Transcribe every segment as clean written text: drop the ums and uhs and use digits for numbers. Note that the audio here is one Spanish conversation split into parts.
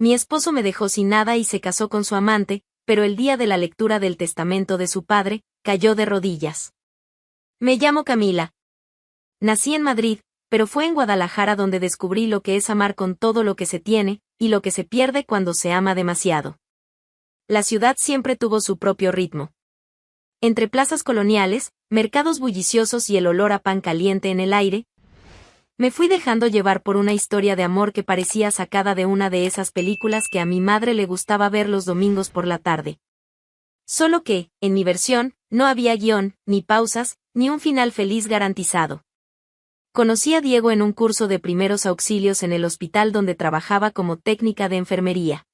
Mi esposo me dejó sin nada y se casó con su amante, pero el día de la lectura del testamento de su padre, cayó de rodillas. Me llamo Camila. Nací en Madrid, pero fue en Guadalajara donde descubrí lo que es amar con todo lo que se tiene, y lo que se pierde cuando se ama demasiado. La ciudad siempre tuvo su propio ritmo. Entre plazas coloniales, mercados bulliciosos y el olor a pan caliente en el aire, me fui dejando llevar por una historia de amor que parecía sacada de una de esas películas que a mi madre le gustaba ver los domingos por la tarde. Solo que, en mi versión, no había guión, ni pausas, ni un final feliz garantizado. Conocí a Diego en un curso de primeros auxilios en el hospital donde trabajaba como técnica de enfermería.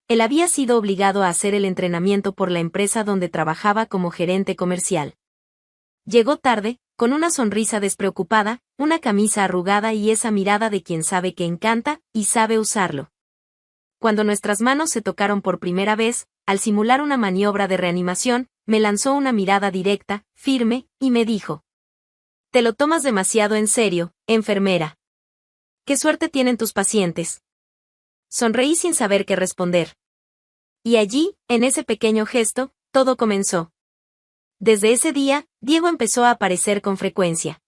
Él había sido obligado a hacer el entrenamiento por la empresa donde trabajaba como gerente comercial. Llegó tarde, con una sonrisa despreocupada, una camisa arrugada y esa mirada de quien sabe que encanta, y sabe usarlo. Cuando nuestras manos se tocaron por primera vez, al simular una maniobra de reanimación, me lanzó una mirada directa, firme, y me dijo: «Te lo tomas demasiado en serio, enfermera. ¿Qué suerte tienen tus pacientes?». Sonreí sin saber qué responder. Y allí, en ese pequeño gesto, todo comenzó. Desde ese día, Diego empezó a aparecer con frecuencia.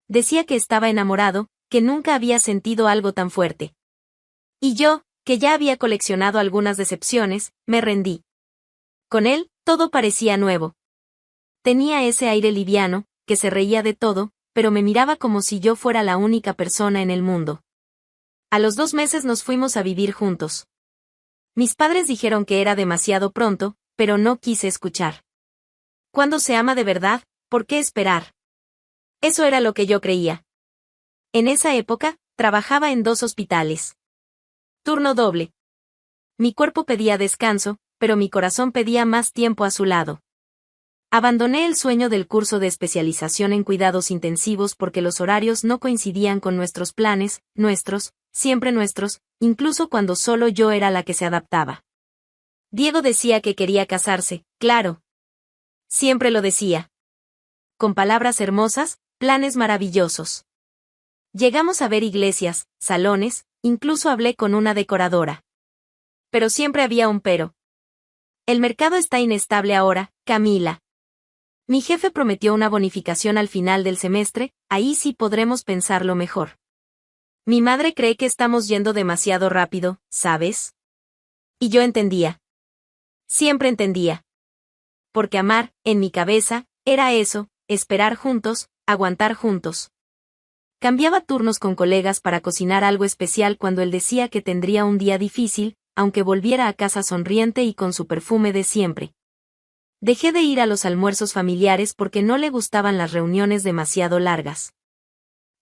Decía que estaba enamorado, que nunca había sentido algo tan fuerte. Y yo, que ya había coleccionado algunas decepciones, me rendí. Con él, todo parecía nuevo. Tenía ese aire liviano, que se reía de todo, pero me miraba como si yo fuera la única persona en el mundo. A los 2 meses nos fuimos a vivir juntos. Mis padres dijeron que era demasiado pronto, pero no quise escuchar. Cuando se ama de verdad, ¿por qué esperar? Eso era lo que yo creía. En esa época, trabajaba en 2 hospitales. Turno doble. Mi cuerpo pedía descanso, pero mi corazón pedía más tiempo a su lado. Abandoné el sueño del curso de especialización en cuidados intensivos porque los horarios no coincidían con nuestros planes, siempre nuestros, incluso cuando solo yo era la que se adaptaba. Diego decía que quería casarse, claro. Siempre lo decía. Con palabras hermosas, planes maravillosos. Llegamos a ver iglesias, salones, incluso hablé con una decoradora. Pero siempre había un pero. El mercado está inestable ahora, Camila. Mi jefe prometió una bonificación al final del semestre, ahí sí podremos pensarlo mejor. Mi madre cree que estamos yendo demasiado rápido, ¿sabes? Y yo entendía. Siempre entendía. Porque amar, en mi cabeza, era eso, esperar juntos, aguantar juntos. Cambiaba turnos con colegas para cocinar algo especial cuando él decía que tendría un día difícil, aunque volviera a casa sonriente y con su perfume de siempre. Dejé de ir a los almuerzos familiares porque no le gustaban las reuniones demasiado largas.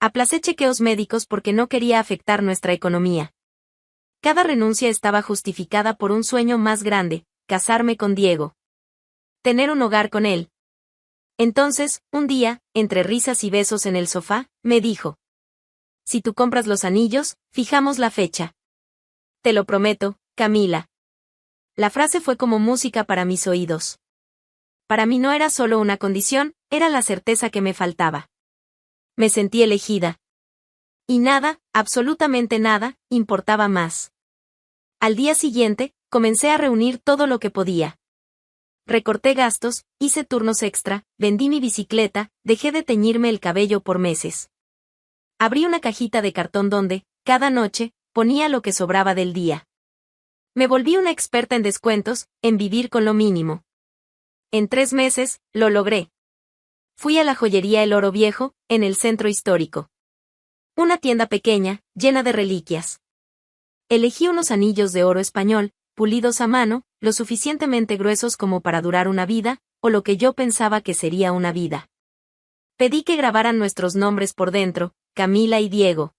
Aplacé chequeos médicos porque no quería afectar nuestra economía. Cada renuncia estaba justificada por un sueño más grande, casarme con Diego. Tener un hogar con él. Entonces, un día, entre risas y besos en el sofá, me dijo: «Si tú compras los anillos, fijamos la fecha». Te lo prometo, Camila. La frase fue como música para mis oídos. Para mí no era solo una condición, era la certeza que me faltaba. Me sentí elegida. Y nada, absolutamente nada, importaba más. Al día siguiente, comencé a reunir todo lo que podía. Recorté gastos, hice turnos extra, vendí mi bicicleta, dejé de teñirme el cabello por meses. Abrí una cajita de cartón donde, cada noche, ponía lo que sobraba del día. Me volví una experta en descuentos, en vivir con lo mínimo. En 3 meses, lo logré. Fui a la joyería El Oro Viejo, en el centro histórico. Una tienda pequeña, llena de reliquias. Elegí unos anillos de oro español, pulidos a mano, lo suficientemente gruesos como para durar una vida, o lo que yo pensaba que sería una vida. Pedí que grabaran nuestros nombres por dentro, Camila y Diego.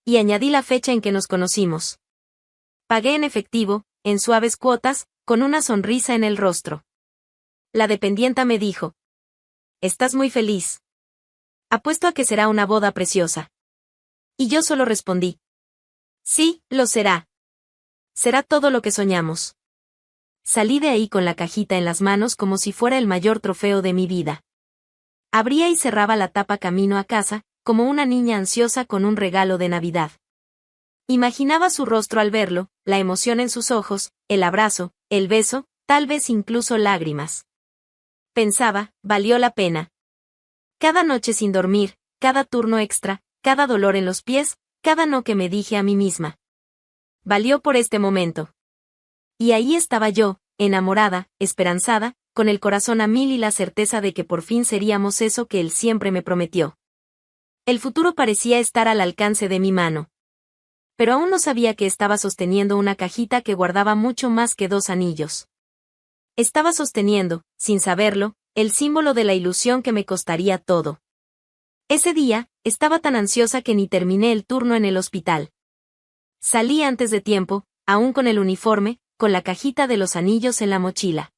Y añadí la fecha en que nos conocimos. Pagué en efectivo, en suaves cuotas, con una sonrisa en el rostro. La dependienta me dijo: «Estás muy feliz. Apuesto a que será una boda preciosa». Y yo solo respondí: «Sí, lo será. Será todo lo que soñamos». Salí de ahí con la cajita en las manos como si fuera el mayor trofeo de mi vida. Abría y cerraba la tapa camino a casa, como una niña ansiosa con un regalo de Navidad. Imaginaba su rostro al verlo, la emoción en sus ojos, el abrazo, el beso, tal vez incluso lágrimas. Pensaba, valió la pena. Cada noche sin dormir, cada turno extra, cada dolor en los pies, cada no que me dije a mí misma. Valió por este momento. Y ahí estaba yo, enamorada, esperanzada, con el corazón a mil y la certeza de que por fin seríamos eso que él siempre me prometió. El futuro parecía estar al alcance de mi mano. Pero aún no sabía que estaba sosteniendo una cajita que guardaba mucho más que 2 anillos. Estaba sosteniendo, sin saberlo, el símbolo de la ilusión que me costaría todo. Ese día, estaba tan ansiosa que ni terminé el turno en el hospital. Salí antes de tiempo, aún con el uniforme, con la cajita de los anillos en la mochila.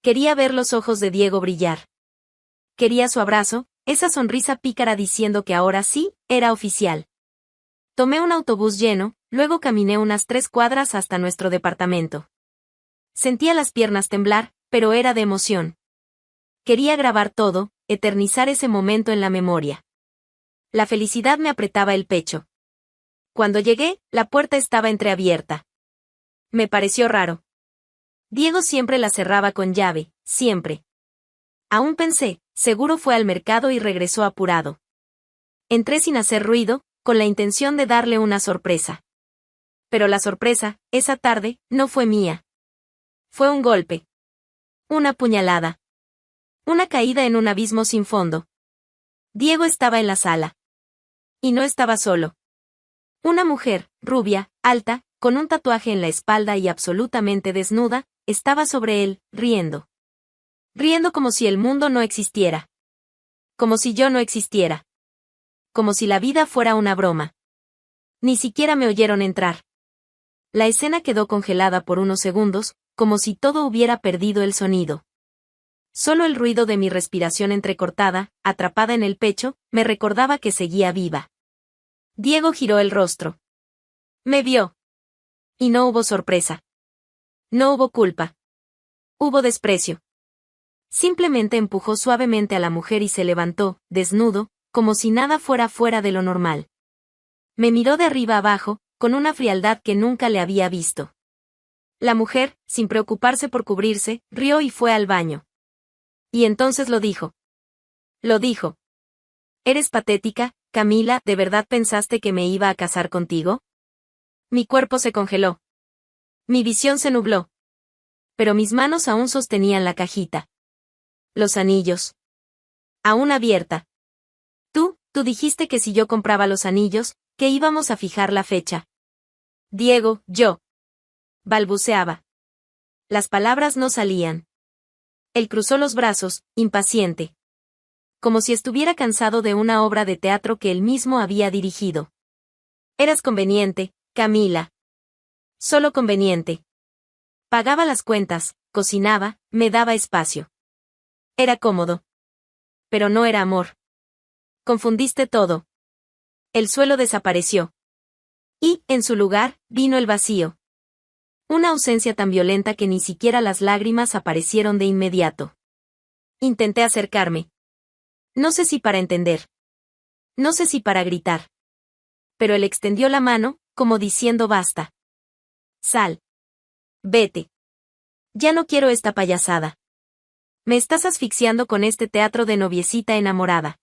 Quería ver los ojos de Diego brillar. Quería su abrazo, esa sonrisa pícara diciendo que ahora sí, era oficial. Tomé un autobús lleno, luego caminé unas 3 cuadras hasta nuestro departamento. Sentía las piernas temblar, pero era de emoción. Quería grabar todo, eternizar ese momento en la memoria. La felicidad me apretaba el pecho. Cuando llegué, la puerta estaba entreabierta. Me pareció raro. Diego siempre la cerraba con llave, siempre. Aún pensé, seguro fue al mercado y regresó apurado. Entré sin hacer ruido, con la intención de darle una sorpresa. Pero la sorpresa, esa tarde, no fue mía. Fue un golpe. Una puñalada. Una caída en un abismo sin fondo. Diego estaba en la sala. Y no estaba solo. Una mujer, rubia, alta, con un tatuaje en la espalda y absolutamente desnuda, estaba sobre él, riendo. Riendo como si el mundo no existiera. Como si yo no existiera. Como si la vida fuera una broma. Ni siquiera me oyeron entrar. La escena quedó congelada por unos segundos, como si todo hubiera perdido el sonido. Solo el ruido de mi respiración entrecortada, atrapada en el pecho, me recordaba que seguía viva. Diego giró el rostro. Me vio. Y no hubo sorpresa. No hubo culpa. Hubo desprecio. Simplemente empujó suavemente a la mujer y se levantó, desnudo, como si nada fuera fuera de lo normal. Me miró de arriba abajo, con una frialdad que nunca le había visto. La mujer, sin preocuparse por cubrirse, rió y fue al baño. Y entonces lo dijo. Lo dijo. Eres patética, Camila, ¿de verdad pensaste que me iba a casar contigo? Mi cuerpo se congeló. Mi visión se nubló. Pero mis manos aún sostenían la cajita. Los anillos. Aún abierta. Tú dijiste que si yo compraba los anillos, que íbamos a fijar la fecha. Diego, yo. Balbuceaba. Las palabras no salían. Él cruzó los brazos, impaciente. Como si estuviera cansado de una obra de teatro que él mismo había dirigido. Eras conveniente, Camila. Solo conveniente. Pagaba las cuentas, cocinaba, me daba espacio. Era cómodo. Pero no era amor. Confundiste todo. El suelo desapareció. Y, en su lugar, vino el vacío. Una ausencia tan violenta que ni siquiera las lágrimas aparecieron de inmediato. Intenté acercarme. No sé si para entender. No sé si para gritar. Pero él extendió la mano, como diciendo basta. Sal. Vete. Ya no quiero esta payasada. Me estás asfixiando con este teatro de noviecita enamorada.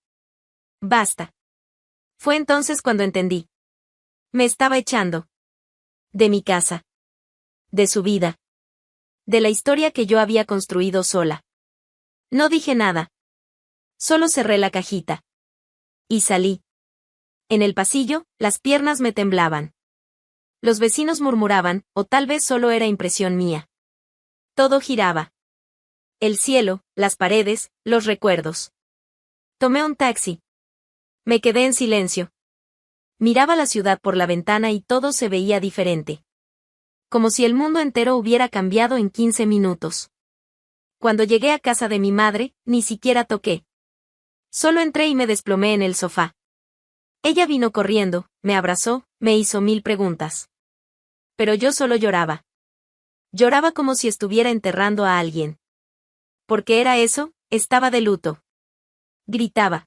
Basta. Fue entonces cuando entendí. Me estaba echando. De mi casa. De su vida. De la historia que yo había construido sola. No dije nada. Solo cerré la cajita. Y salí. En el pasillo, las piernas me temblaban. Los vecinos murmuraban, o tal vez solo era impresión mía. Todo giraba. El cielo, las paredes, los recuerdos. Tomé un taxi. Me quedé en silencio. Miraba la ciudad por la ventana y todo se veía diferente. Como si el mundo entero hubiera cambiado en 15 minutos. Cuando llegué a casa de mi madre, ni siquiera toqué. Solo entré y me desplomé en el sofá. Ella vino corriendo, me abrazó, me hizo 1000 preguntas. Pero yo solo lloraba. Lloraba como si estuviera enterrando a alguien. Porque era eso, estaba de luto. Gritaba.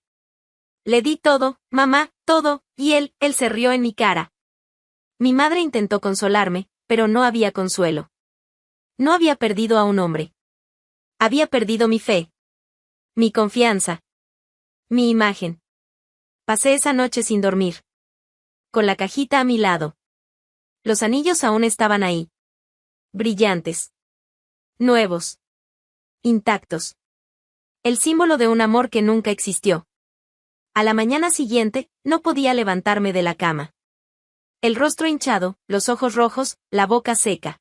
Le di todo, mamá, todo, y él se rió en mi cara. Mi madre intentó consolarme, pero no había consuelo. No había perdido a un hombre. Había perdido mi fe. Mi confianza. Mi imagen. Pasé esa noche sin dormir. Con la cajita a mi lado. Los anillos aún estaban ahí. Brillantes. Nuevos. Intactos. El símbolo de un amor que nunca existió. A la mañana siguiente, no podía levantarme de la cama. El rostro hinchado, los ojos rojos, la boca seca.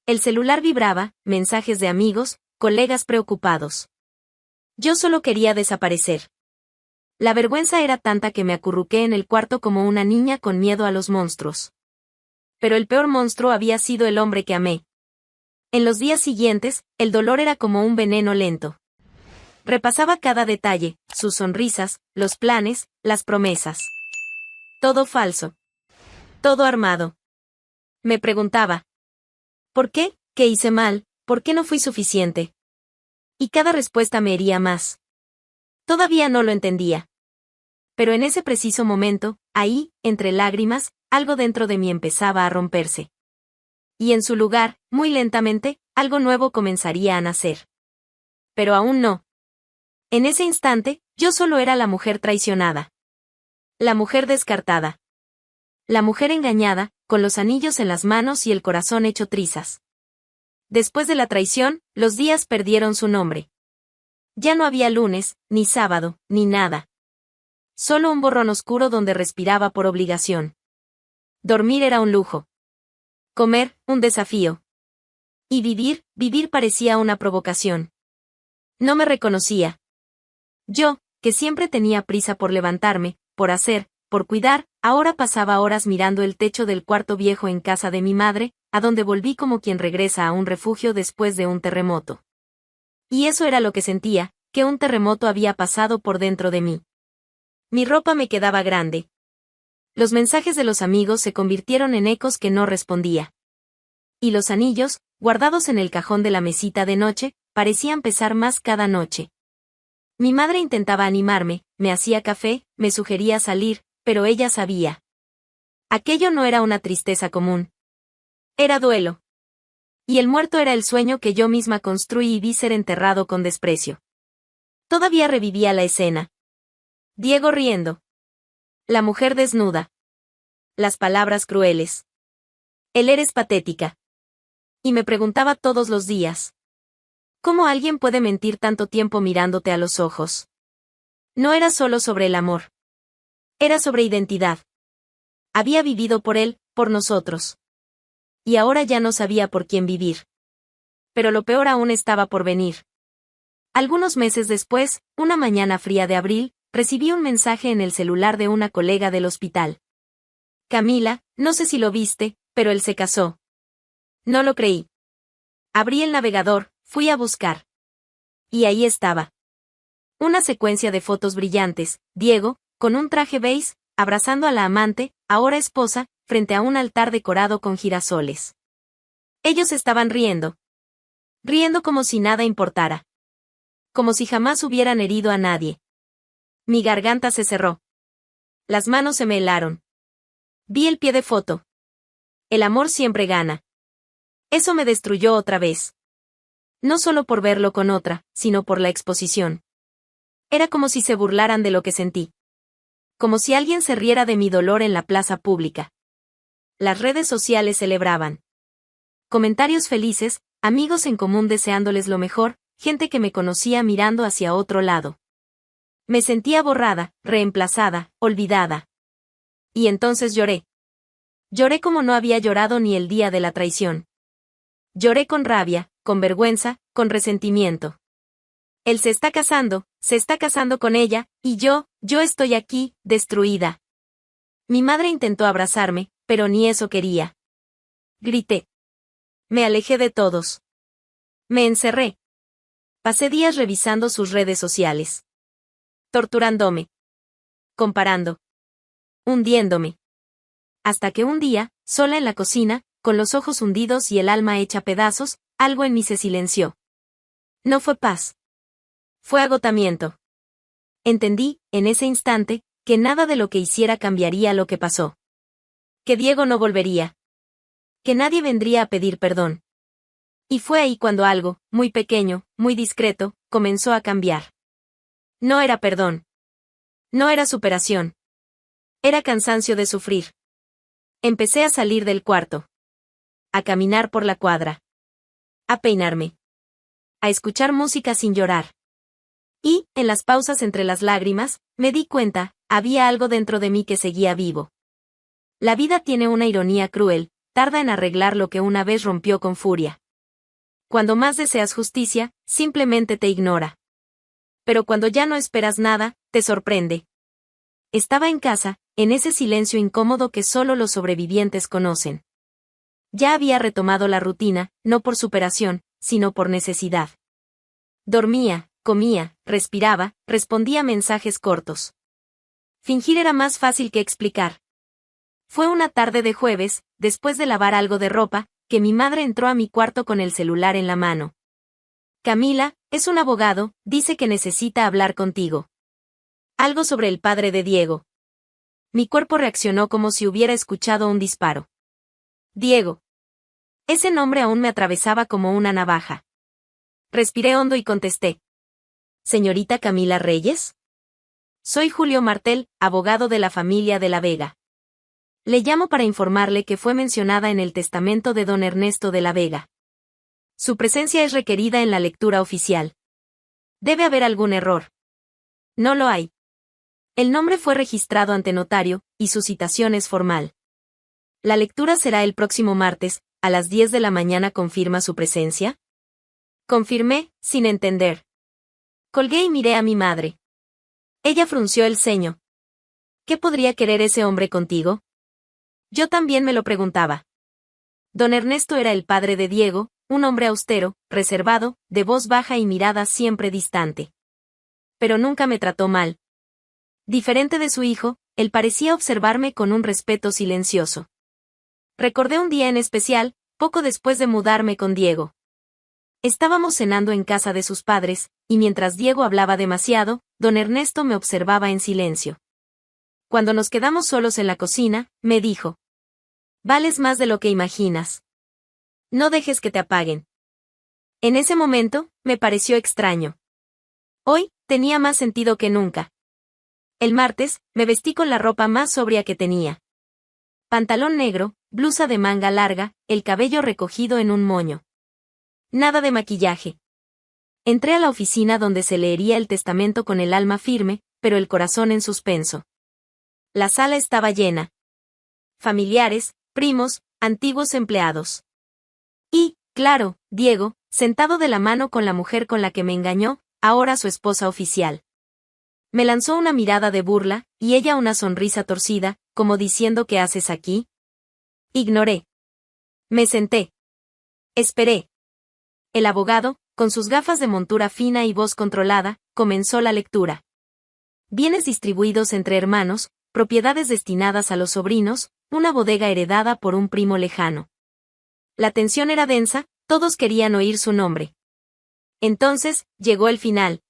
El celular vibraba, mensajes de amigos, colegas preocupados. Yo solo quería desaparecer. La vergüenza era tanta que me acurruqué en el cuarto como una niña con miedo a los monstruos. Pero el peor monstruo había sido el hombre que amé. En los días siguientes, el dolor era como un veneno lento. Repasaba cada detalle, sus sonrisas, los planes, las promesas. Todo falso. Todo armado. Me preguntaba. ¿Por qué? ¿Qué hice mal? ¿Por qué no fui suficiente? Y cada respuesta me hería más. Todavía no lo entendía. Pero en ese preciso momento, ahí, entre lágrimas, algo dentro de mí empezaba a romperse. Y en su lugar, muy lentamente, algo nuevo comenzaría a nacer. Pero aún no. En ese instante, yo solo era la mujer traicionada. La mujer descartada. La mujer engañada, con los anillos en las manos y el corazón hecho trizas. Después de la traición, los días perdieron su nombre. Ya no había lunes, ni sábado, ni nada. Solo un borrón oscuro donde respiraba por obligación. Dormir era un lujo. Comer, un desafío. Y vivir parecía una provocación. No me reconocía. Yo, que siempre tenía prisa por levantarme, por hacer, por cuidar, ahora pasaba horas mirando el techo del cuarto viejo en casa de mi madre, a donde volví como quien regresa a un refugio después de un terremoto. Y eso era lo que sentía, que un terremoto había pasado por dentro de mí. Mi ropa me quedaba grande. Los mensajes de los amigos se convirtieron en ecos que no respondía. Y los anillos, guardados en el cajón de la mesita de noche, parecían pesar más cada noche. Mi madre intentaba animarme, me hacía café, me sugería salir, pero ella sabía. Aquello no era una tristeza común. Era duelo. Y el muerto era el sueño que yo misma construí y vi ser enterrado con desprecio. Todavía revivía la escena. Diego riendo. La mujer desnuda. Las palabras crueles. El eres patética. Y me preguntaba todos los días. ¿Cómo alguien puede mentir tanto tiempo mirándote a los ojos? No era solo sobre el amor. Era sobre identidad. Había vivido por él, por nosotros. Y ahora ya no sabía por quién vivir. Pero lo peor aún estaba por venir. Algunos meses después, una mañana fría de abril, recibí un mensaje en el celular de una colega del hospital. Camila, no sé si lo viste, pero él se casó. No lo creí. Abrí el navegador, fui a buscar. Y ahí estaba. Una secuencia de fotos brillantes, Diego, con un traje beige, abrazando a la amante, ahora esposa, frente a un altar decorado con girasoles. Ellos estaban riendo. Riendo como si nada importara. Como si jamás hubieran herido a nadie. Mi garganta se cerró. Las manos se me helaron. Vi el pie de foto. El amor siempre gana. Eso me destruyó otra vez. No solo por verlo con otra, sino por la exposición. Era como si se burlaran de lo que sentí. Como si alguien se riera de mi dolor en la plaza pública. Las redes sociales celebraban. Comentarios felices, amigos en común deseándoles lo mejor, gente que me conocía mirando hacia otro lado. Me sentía borrada, reemplazada, olvidada. Y entonces lloré. Lloré como no había llorado ni el día de la traición. Lloré con rabia, con vergüenza, con resentimiento. Él se está casando con ella, y yo estoy aquí, destruida. Mi madre intentó abrazarme, pero ni eso quería. Grité. Me alejé de todos. Me encerré. Pasé días revisando sus redes sociales. Torturándome. Comparando. Hundiéndome. Hasta que un día, sola en la cocina, con los ojos hundidos y el alma hecha pedazos, algo en mí se silenció. No fue paz. Fue agotamiento. Entendí, en ese instante, que nada de lo que hiciera cambiaría lo que pasó. que Diego no volvería. Que nadie vendría a pedir perdón. Y fue ahí cuando algo, muy pequeño, muy discreto, comenzó a cambiar. No era perdón. No era superación. Era cansancio de sufrir. Empecé a salir del cuarto. A caminar por la cuadra. A peinarme. A escuchar música sin llorar. Y, en las pausas entre las lágrimas, me di cuenta, había algo dentro de mí que seguía vivo. La vida tiene una ironía cruel, tarda en arreglar lo que una vez rompió con furia. Cuando más deseas justicia, simplemente te ignora. Pero cuando ya no esperas nada, te sorprende. Estaba en casa, en ese silencio incómodo que solo los sobrevivientes conocen. Ya había retomado la rutina, no por superación, sino por necesidad. Dormía, comía, respiraba, respondía mensajes cortos. Fingir era más fácil que explicar. Fue una tarde de jueves, después de lavar algo de ropa, que mi madre entró a mi cuarto con el celular en la mano. Camila, es un abogado, dice que necesita hablar contigo. Algo sobre el padre de Diego. Mi cuerpo reaccionó como si hubiera escuchado un disparo. Diego. Ese nombre aún me atravesaba como una navaja. Respiré hondo y contesté. ¿Señorita Camila Reyes? Soy Julio Martel, abogado de la familia de la Vega. Le llamo para informarle que fue mencionada en el testamento de don Ernesto de la Vega. Su presencia es requerida en la lectura oficial. Debe haber algún error. No lo hay. El nombre fue registrado ante notario, y su citación es formal. La lectura será el próximo martes, a las 10 de la mañana. ¿Confirma su presencia? Confirmé, sin entender. Colgué y miré a mi madre. Ella frunció el ceño. ¿Qué podría querer ese hombre contigo? Yo también me lo preguntaba. Don Ernesto era el padre de Diego, un hombre austero, reservado, de voz baja y mirada siempre distante. Pero nunca me trató mal. Diferente de su hijo, él parecía observarme con un respeto silencioso. Recordé un día en especial, poco después de mudarme con Diego. Estábamos cenando en casa de sus padres, y mientras Diego hablaba demasiado, don Ernesto me observaba en silencio. Cuando nos quedamos solos en la cocina, me dijo: Vales más de lo que imaginas. No dejes que te apaguen. En ese momento, me pareció extraño. Hoy, tenía más sentido que nunca. El martes, me vestí con la ropa más sobria que tenía. Pantalón negro, blusa de manga larga, el cabello recogido en un moño. Nada de maquillaje. Entré a la oficina donde se leería el testamento con el alma firme, pero el corazón en suspenso. La sala estaba llena. Familiares, primos, antiguos empleados. Y, claro, Diego, sentado de la mano con la mujer con la que me engañó, ahora su esposa oficial. Me lanzó una mirada de burla, y ella una sonrisa torcida, como diciendo: ¿qué haces aquí? Ignoré. Me senté. Esperé. El abogado, con sus gafas de montura fina y voz controlada, comenzó la lectura. Bienes distribuidos entre hermanos, propiedades destinadas a los sobrinos, una bodega heredada por un primo lejano. La tensión era densa, todos querían oír su nombre. Entonces, llegó el final.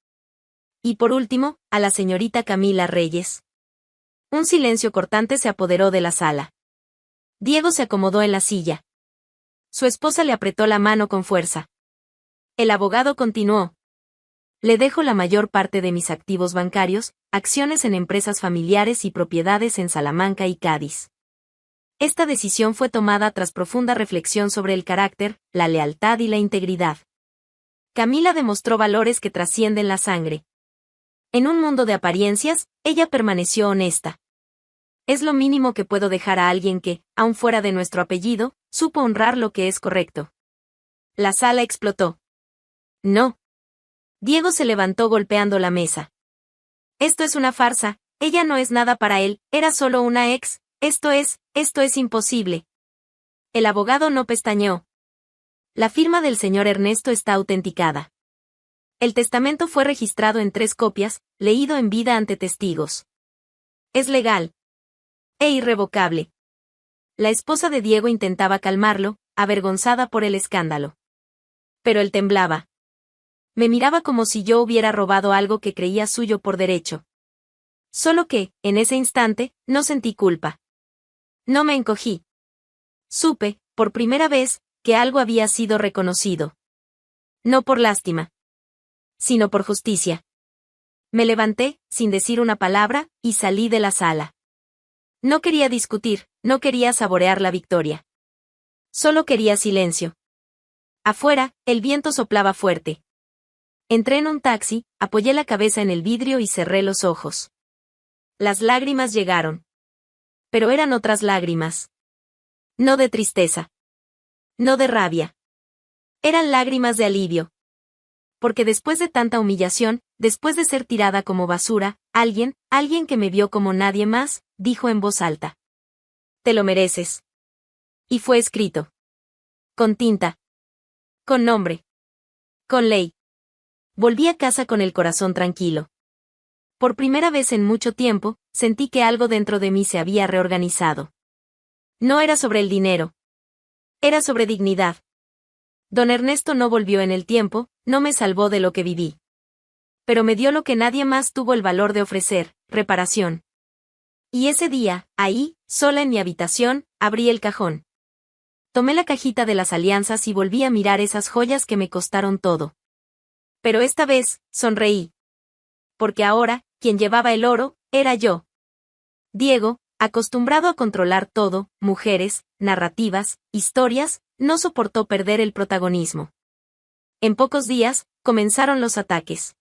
Y por último, a la señorita Camila Reyes. Un silencio cortante se apoderó de la sala. Diego se acomodó en la silla. Su esposa le apretó la mano con fuerza. El abogado continuó. Le dejo la mayor parte de mis activos bancarios, acciones en empresas familiares y propiedades en Salamanca y Cádiz. Esta decisión fue tomada tras profunda reflexión sobre el carácter, la lealtad y la integridad. Camila demostró valores que trascienden la sangre. En un mundo de apariencias, ella permaneció honesta. Es lo mínimo que puedo dejar a alguien que, aun fuera de nuestro apellido, supo honrar lo que es correcto. La sala explotó. No. Diego se levantó golpeando la mesa. Esto es una farsa, ella no es nada para él, era solo una ex, esto es imposible. El abogado no pestañeó. La firma del señor Ernesto está autenticada. El testamento fue registrado en 3 copias, leído en vida ante testigos. Es legal. E irrevocable. La esposa de Diego intentaba calmarlo, avergonzada por el escándalo. Pero él temblaba. Me miraba como si yo hubiera robado algo que creía suyo por derecho. Solo que, en ese instante, no sentí culpa. No me encogí. Supe, por primera vez, que algo había sido reconocido. No por lástima, sino por justicia. Me levanté, sin decir una palabra, y salí de la sala. No quería discutir, no quería saborear la victoria. Solo quería silencio. Afuera, el viento soplaba fuerte. Entré en un taxi, apoyé la cabeza en el vidrio y cerré los ojos. Las lágrimas llegaron. Pero eran otras lágrimas. No de tristeza. No de rabia. Eran lágrimas de alivio. Porque después de tanta humillación, después de ser tirada como basura, alguien que me vio como nadie más, dijo en voz alta. Te lo mereces. Y fue escrito. Con tinta. Con nombre. Con ley. Volví a casa con el corazón tranquilo. Por primera vez en mucho tiempo, sentí que algo dentro de mí se había reorganizado. No era sobre el dinero. Era sobre dignidad. Don Ernesto no volvió en el tiempo, no me salvó de lo que viví. Pero me dio lo que nadie más tuvo el valor de ofrecer, reparación. Y ese día, ahí, sola en mi habitación, abrí el cajón. Tomé la cajita de las alianzas y volví a mirar esas joyas que me costaron todo. Pero esta vez, sonreí. Porque ahora, quien llevaba el oro, era yo. Diego, acostumbrado a controlar todo, mujeres, narrativas, historias, no soportó perder el protagonismo. En pocos días, comenzaron los ataques.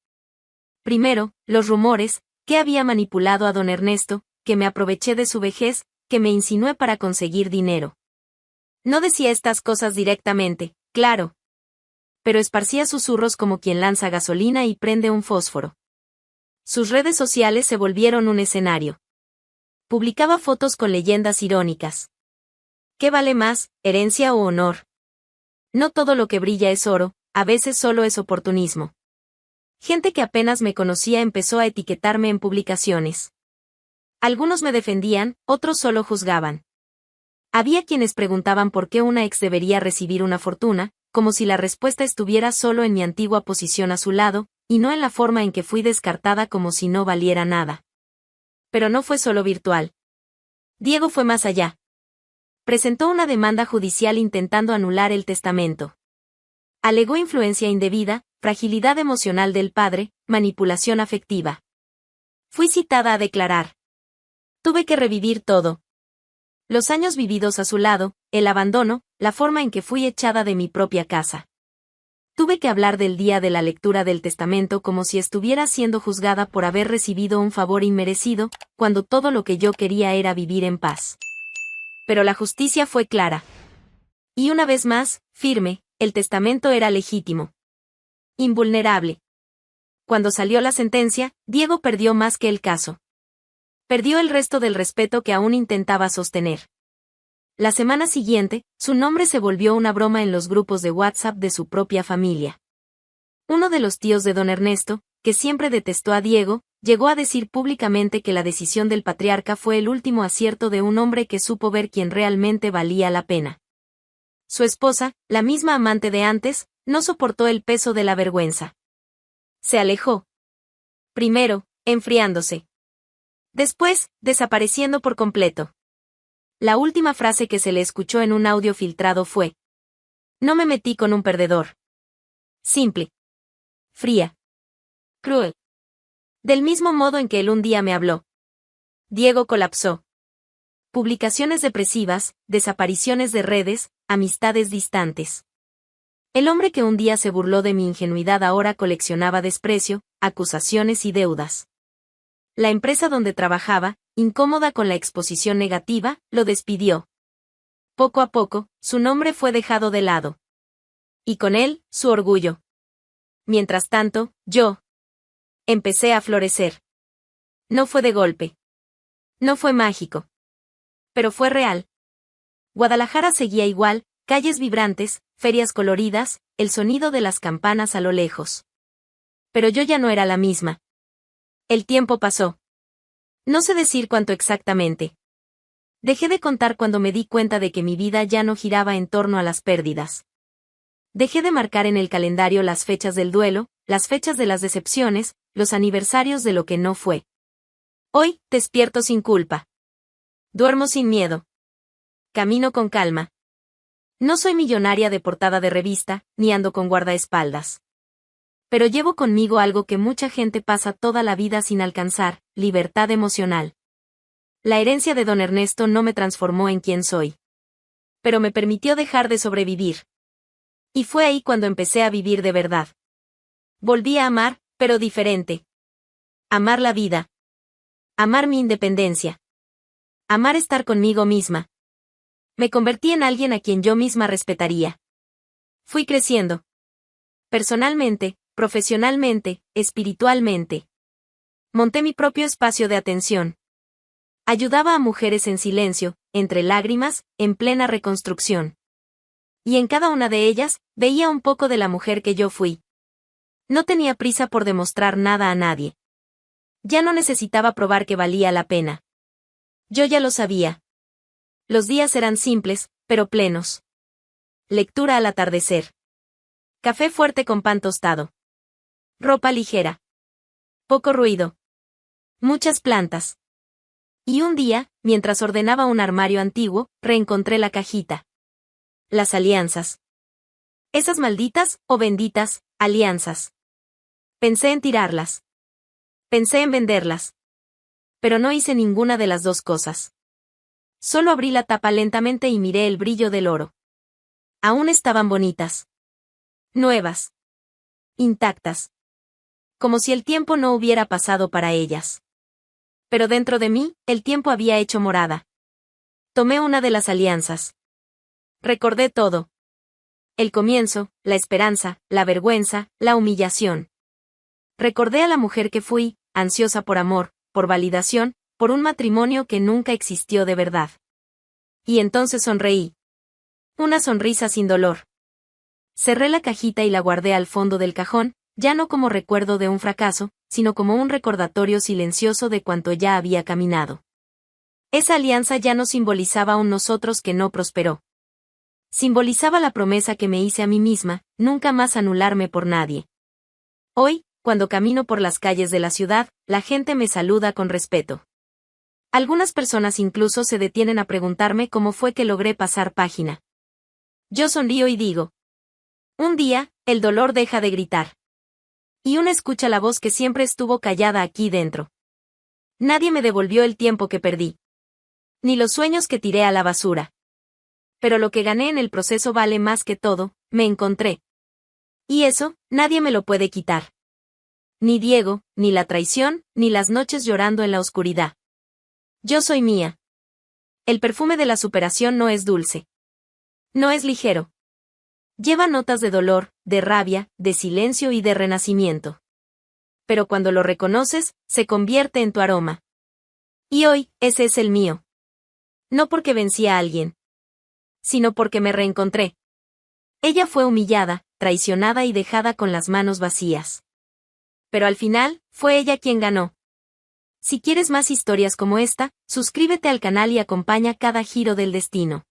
Primero, los rumores, que había manipulado a don Ernesto, que me aproveché de su vejez, que me insinué para conseguir dinero. No decía estas cosas directamente, claro. Pero esparcía susurros como quien lanza gasolina y prende un fósforo. Sus redes sociales se volvieron un escenario. Publicaba fotos con leyendas irónicas. ¿Qué vale más, herencia o honor? No todo lo que brilla es oro, a veces solo es oportunismo. Gente que apenas me conocía empezó a etiquetarme en publicaciones. Algunos me defendían, otros solo juzgaban. Había quienes preguntaban por qué una ex debería recibir una fortuna, como si la respuesta estuviera solo en mi antigua posición a su lado, y no en la forma en que fui descartada como si no valiera nada. Pero no fue solo virtual. Diego fue más allá. Presentó una demanda judicial intentando anular el testamento. Alegó influencia indebida, fragilidad emocional del padre, manipulación afectiva. Fui citada a declarar. Tuve que revivir todo. Los años vividos a su lado, el abandono, la forma en que fui echada de mi propia casa. Tuve que hablar del día de la lectura del testamento como si estuviera siendo juzgada por haber recibido un favor inmerecido, cuando todo lo que yo quería era vivir en paz. Pero la justicia fue clara. Y una vez más, firme, el testamento era legítimo. Invulnerable. Cuando salió la sentencia, Diego perdió más que el caso. Perdió el resto del respeto que aún intentaba sostener. La semana siguiente, su nombre se volvió una broma en los grupos de WhatsApp de su propia familia. Uno de los tíos de don Ernesto, que siempre detestó a Diego, llegó a decir públicamente que la decisión del patriarca fue el último acierto de un hombre que supo ver quién realmente valía la pena. Su esposa, la misma amante de antes, no soportó el peso de la vergüenza. Se alejó. Primero, enfriándose. Después, desapareciendo por completo. La última frase que se le escuchó en un audio filtrado fue: no me metí con un perdedor. Simple. Fría. Cruel. Del mismo modo en que él un día me habló. Diego colapsó. Publicaciones depresivas, desapariciones de redes, amistades distantes. El hombre que un día se burló de mi ingenuidad ahora coleccionaba desprecio, acusaciones y deudas. La empresa donde trabajaba, incómoda con la exposición negativa, lo despidió. Poco a poco, su nombre fue dejado de lado. Y con él, su orgullo. Mientras tanto, yo empecé a florecer. No fue de golpe. No fue mágico. Pero fue real. Guadalajara seguía igual, calles vibrantes, ferias coloridas, el sonido de las campanas a lo lejos. Pero yo ya no era la misma. El tiempo pasó. No sé decir cuánto exactamente. Dejé de contar cuando me di cuenta de que mi vida ya no giraba en torno a las pérdidas. Dejé de marcar en el calendario las fechas del duelo, las fechas de las decepciones, los aniversarios de lo que no fue. Hoy, despierto sin culpa. Duermo sin miedo. camino con calma. No soy millonaria de portada de revista, ni ando con guardaespaldas. Pero llevo conmigo algo que mucha gente pasa toda la vida sin alcanzar: libertad emocional. La herencia de don Ernesto no me transformó en quien soy. Pero me permitió dejar de sobrevivir. Y fue ahí cuando empecé a vivir de verdad. Volví a amar, pero diferente. Amar la vida. Amar mi independencia. Amar estar conmigo misma. Me convertí en alguien a quien yo misma respetaría. Fui creciendo. Personalmente, profesionalmente, espiritualmente. Monté mi propio espacio de atención. Ayudaba a mujeres en silencio, entre lágrimas, en plena reconstrucción. Y en cada una de ellas, veía un poco de la mujer que yo fui. No tenía prisa por demostrar nada a nadie. Ya no necesitaba probar que valía la pena. Yo ya lo sabía. Los días eran simples, pero plenos. Lectura al atardecer. Café fuerte con pan tostado. Ropa ligera. Poco ruido. Muchas plantas. Y un día, mientras ordenaba un armario antiguo, reencontré la cajita. Las alianzas. Esas malditas, o benditas, alianzas. Pensé en tirarlas. Pensé en venderlas. Pero no hice ninguna de las dos cosas. Solo abrí la tapa lentamente y miré el brillo del oro. Aún estaban bonitas. Nuevas. Intactas. Como si el tiempo no hubiera pasado para ellas. Pero dentro de mí, el tiempo había hecho morada. Tomé una de las alianzas. Recordé todo. El comienzo, la esperanza, la vergüenza, la humillación. Recordé a la mujer que fui, ansiosa por amor, por validación, por un matrimonio que nunca existió de verdad. Y entonces sonreí. Una sonrisa sin dolor. Cerré la cajita y la guardé al fondo del cajón, ya no como recuerdo de un fracaso, sino como un recordatorio silencioso de cuanto ya había caminado. Esa alianza ya no simbolizaba un nosotros que no prosperó. Simbolizaba la promesa que me hice a mí misma, nunca más anularme por nadie. Hoy, cuando camino por las calles de la ciudad, la gente me saluda con respeto. Algunas personas incluso se detienen a preguntarme cómo fue que logré pasar página. Yo sonrío y digo: un día, el dolor deja de gritar. Y uno escucha la voz que siempre estuvo callada aquí dentro. Nadie me devolvió el tiempo que perdí. Ni los sueños que tiré a la basura. Pero lo que gané en el proceso vale más que todo: me encontré. Y eso, nadie me lo puede quitar. Ni Diego, ni la traición, ni las noches llorando en la oscuridad. Yo soy mía. El perfume de la superación no es dulce. No es ligero. Lleva notas de dolor, de rabia, de silencio y de renacimiento. Pero cuando lo reconoces, se convierte en tu aroma. Y hoy, ese es el mío. No porque vencí a alguien, sino porque me reencontré. Ella fue humillada, traicionada y dejada con las manos vacías. Pero al final, fue ella quien ganó. Si quieres más historias como esta, suscríbete al canal y acompaña cada giro del destino.